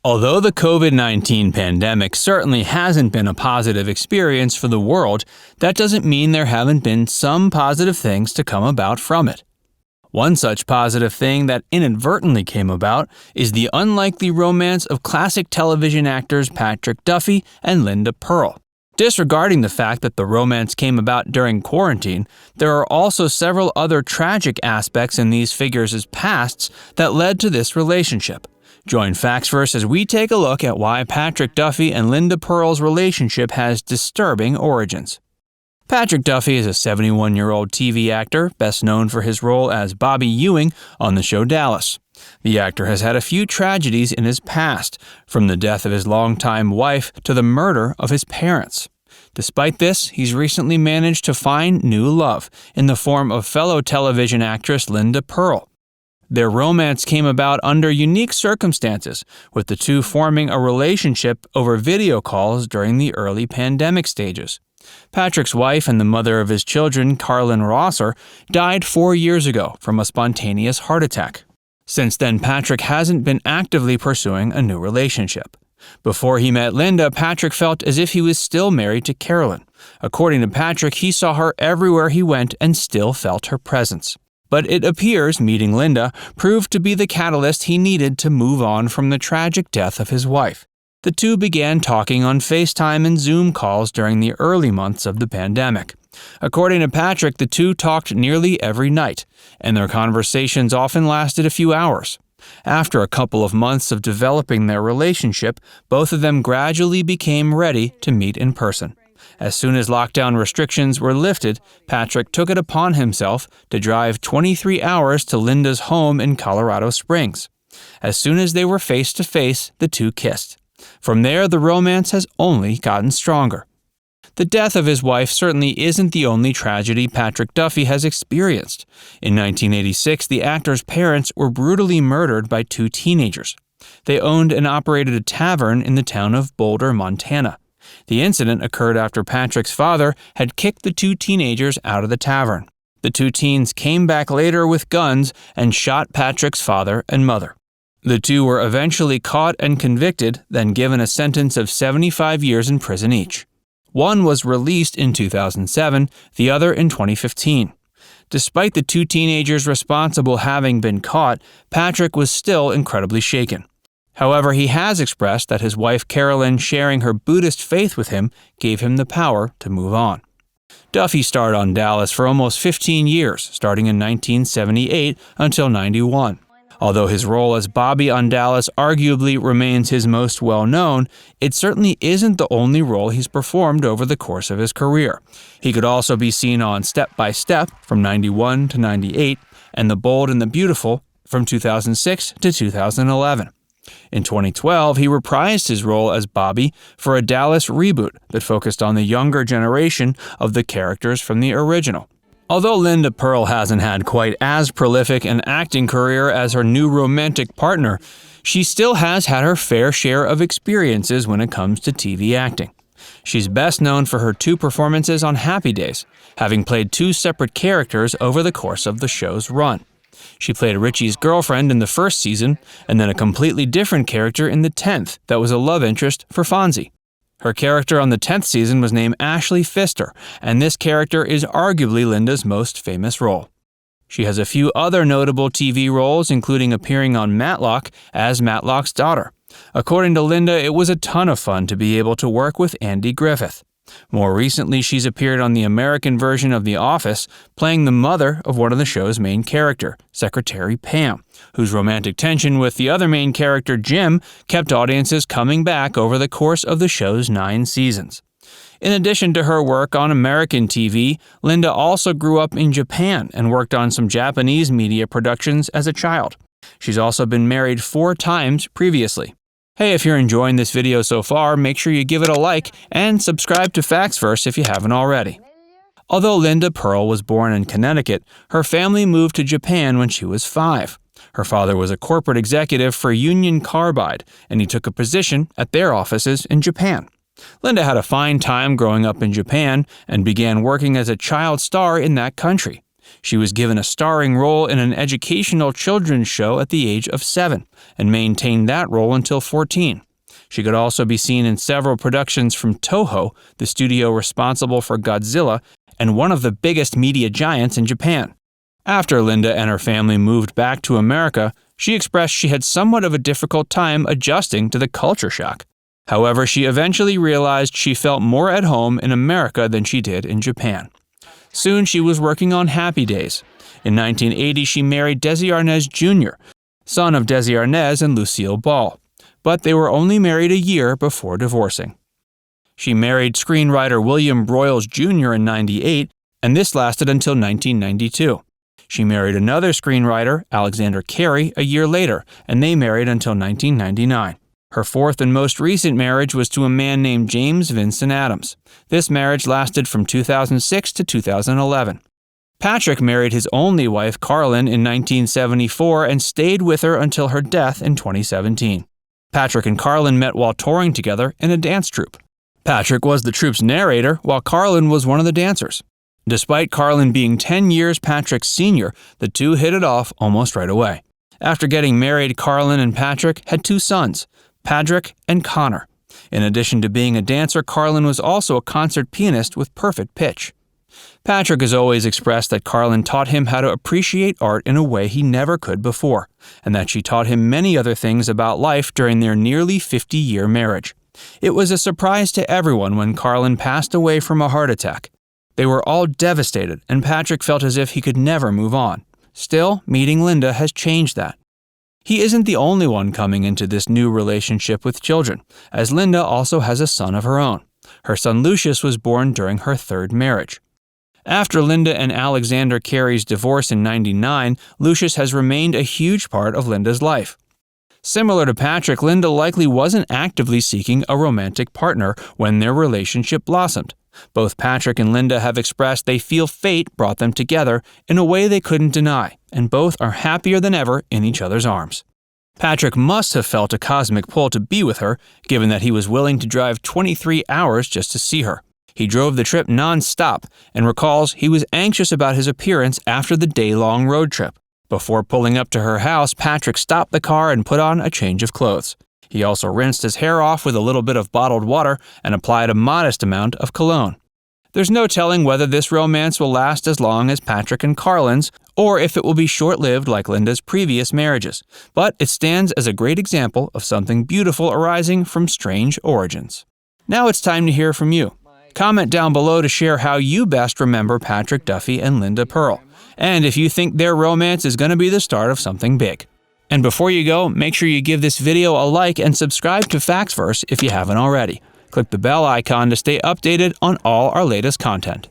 Although the COVID-19 pandemic certainly hasn't been a positive experience for the world, that doesn't mean there haven't been some positive things to come about from it. One such positive thing that inadvertently came about is the unlikely romance of classic television actors Patrick Duffy and Linda Purl. Disregarding the fact that the romance came about during quarantine, there are also several other tragic aspects in these figures' pasts that led to this relationship. Join FactsVerse as we take a look at why Patrick Duffy and Linda Purl's relationship has disturbing origins. Patrick Duffy is a 71-year-old TV actor, best known for his role as Bobby Ewing on the show Dallas. The actor has had a few tragedies in his past, from the death of his longtime wife to the murder of his parents. Despite this, he's recently managed to find new love in the form of fellow television actress Linda Purl. Their romance came about under unique circumstances, with the two forming a relationship over video calls during the early pandemic stages. Patrick's wife and the mother of his children, Carlyn, died 4 years ago from a spontaneous heart attack. Since then, Patrick hasn't been actively pursuing a new relationship. Before he met Linda, Patrick felt as if he was still married to Carlyn. According to Patrick, he saw her everywhere he went and still felt her presence. But it appears meeting Linda proved to be the catalyst he needed to move on from the tragic death of his wife. The two began talking on FaceTime and Zoom calls during the early months of the pandemic. According to Patrick, the two talked nearly every night, and their conversations often lasted a few hours. After a couple of months of developing their relationship, both of them gradually became ready to meet in person. As soon as lockdown restrictions were lifted, Patrick took it upon himself to drive 23 hours to Linda's home in Colorado Springs. As soon as they were face to face, the two kissed. From there, the romance has only gotten stronger. The death of his wife certainly isn't the only tragedy Patrick Duffy has experienced. In 1986, the actor's parents were brutally murdered by two teenagers. They owned and operated a tavern in the town of Boulder, Montana. The incident occurred after Patrick's father had kicked the two teenagers out of the tavern. The two teens came back later with guns and shot Patrick's father and mother. The two were eventually caught and convicted, then given a sentence of 75 years in prison each. One was released in 2007, the other in 2015. Despite the two teenagers responsible having been caught, Patrick was still incredibly shaken. However, he has expressed that his wife Carlyn sharing her Buddhist faith with him gave him the power to move on. Duffy starred on Dallas for almost 15 years, starting in 1978 until 91. Although his role as Bobby on Dallas arguably remains his most well-known, it certainly isn't the only role he's performed over the course of his career. He could also be seen on Step by Step from 91 to 98 and The Bold and the Beautiful from 2006 to 2011. In 2012, he reprised his role as Bobby for a Dallas reboot that focused on the younger generation of the characters from the original. Although Linda Purl hasn't had quite as prolific an acting career as her new romantic partner, she still has had her fair share of experiences when it comes to TV acting. She's best known for her two performances on Happy Days, having played two separate characters over the course of the show's run. She played Richie's girlfriend in the first season, and then a completely different character in the 10th that was a love interest for Fonzie. Her character on the 10th season was named Ashley Pfister, and this character is arguably Linda's most famous role. She has a few other notable TV roles, including appearing on Matlock as Matlock's daughter. According to Linda, it was a ton of fun to be able to work with Andy Griffith. More recently, she's appeared on the American version of The Office, playing the mother of one of the show's main character, Secretary Pam, whose romantic tension with the other main character, Jim, kept audiences coming back over the course of the show's 9 seasons. In addition to her work on American TV, Linda also grew up in Japan and worked on some Japanese media productions as a child. She's also been married 4 times previously. Hey, if you're enjoying this video so far, make sure you give it a like and subscribe to FactsVerse if you haven't already. Although Linda Purl was born in Connecticut, her family moved to Japan when she was 5. Her father was a corporate executive for Union Carbide, and he took a position at their offices in Japan. Linda had a fine time growing up in Japan and began working as a child star in that country. She was given a starring role in an educational children's show at the age of 7 and maintained that role until 14. She could also be seen in several productions from Toho, the studio responsible for Godzilla and one of the biggest media giants in Japan. After Linda and her family moved back to America, she expressed she had somewhat of a difficult time adjusting to the culture shock. However, she eventually realized she felt more at home in America than she did in Japan. Soon she was working on Happy Days. In 1980, she married Desi Arnaz Jr., son of Desi Arnaz and Lucille Ball, but they were only married a year before divorcing. She married screenwriter William Broyles Jr. in 1998, and this lasted until 1992. She married another screenwriter, Alexander Carey, a year later, and they married until 1999. Her fourth and most recent marriage was to a man named James Vincent Adams. This marriage lasted from 2006 to 2011. Patrick married his only wife, Carlyn, in 1974 and stayed with her until her death in 2017. Patrick and Carlyn met while touring together in a dance troupe. Patrick was the troupe's narrator, while Carlyn was one of the dancers. Despite Carlyn being 10 years Patrick's senior, the two hit it off almost right away. After getting married, Carlyn and Patrick had 2 sons, Patrick and Connor. In addition to being a dancer, Carlyn was also a concert pianist with perfect pitch. Patrick has always expressed that Carlyn taught him how to appreciate art in a way he never could before, and that she taught him many other things about life during their nearly 50-year marriage. It was a surprise to everyone when Carlyn passed away from a heart attack. They were all devastated, and Patrick felt as if he could never move on. Still, meeting Linda has changed that. He isn't the only one coming into this new relationship with children, as Linda also has a son of her own. Her son Lucius was born during her 3rd marriage. After Linda and Alexander Carey's divorce in 1999, Lucius has remained a huge part of Linda's life. Similar to Patrick, Linda likely wasn't actively seeking a romantic partner when their relationship blossomed. Both Patrick and Linda have expressed they feel fate brought them together in a way they couldn't deny, and both are happier than ever in each other's arms. Patrick must have felt a cosmic pull to be with her, given that he was willing to drive 23 hours just to see her. He drove the trip non-stop and recalls he was anxious about his appearance after the day-long road trip. Before pulling up to her house, Patrick stopped the car and put on a change of clothes. He also rinsed his hair off with a little bit of bottled water and applied a modest amount of cologne. There's no telling whether this romance will last as long as Patrick and Carlyn's, or if it will be short-lived like Linda's previous marriages, but it stands as a great example of something beautiful arising from strange origins. Now it's time to hear from you. Comment down below to share how you best remember Patrick Duffy and Linda Purl, and if you think their romance is going to be the start of something big. And before you go, make sure you give this video a like and subscribe to Factsverse if you haven't already. Click the bell icon to stay updated on all our latest content.